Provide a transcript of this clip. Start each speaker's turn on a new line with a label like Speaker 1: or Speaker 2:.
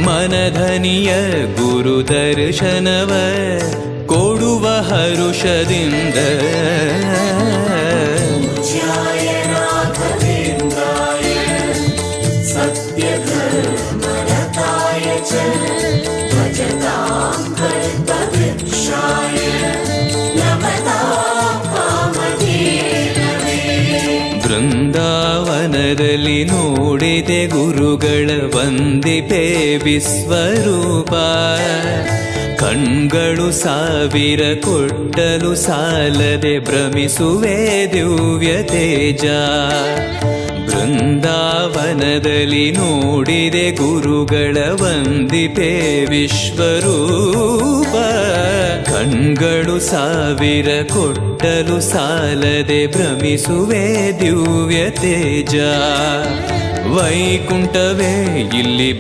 Speaker 1: ಮನಧನಿಯ ಗುರು ದರ್ಶನವ ಕೊಡುವ ಹರುಷದಿಂದ ಬೃಂದಾವನದಲ್ಲಿ ನೋಡಿದೆ ಗುರುಗಳ ವಂದಿಪೆ ವಿಶ್ವರೂಪ. ಕಣ್ಗಳು ಸಾವಿರ ಕೊಟ್ಟಲು ಸಾಲದೆ ಭ್ರಮಿಸುವೆ ದಿವ್ಯ ತೇಜ. ಬೃಂದಾವನದಲ್ಲಿ ನೋಡಿದೆ ಗುರುಗಳ ವಂದಿಪೆ ವಿಶ್ವರೂಪ. ಕಣ್ಗಳು ಸಾವಿರ ಕೊಟ್ಟಲು ಸಾಲದೆ ಭ್ರಮಿಸುವೆ ದಿವ್ಯ ತೇಜ. ವೈಕುಂಠವೇ ಇಲ್ಲಿ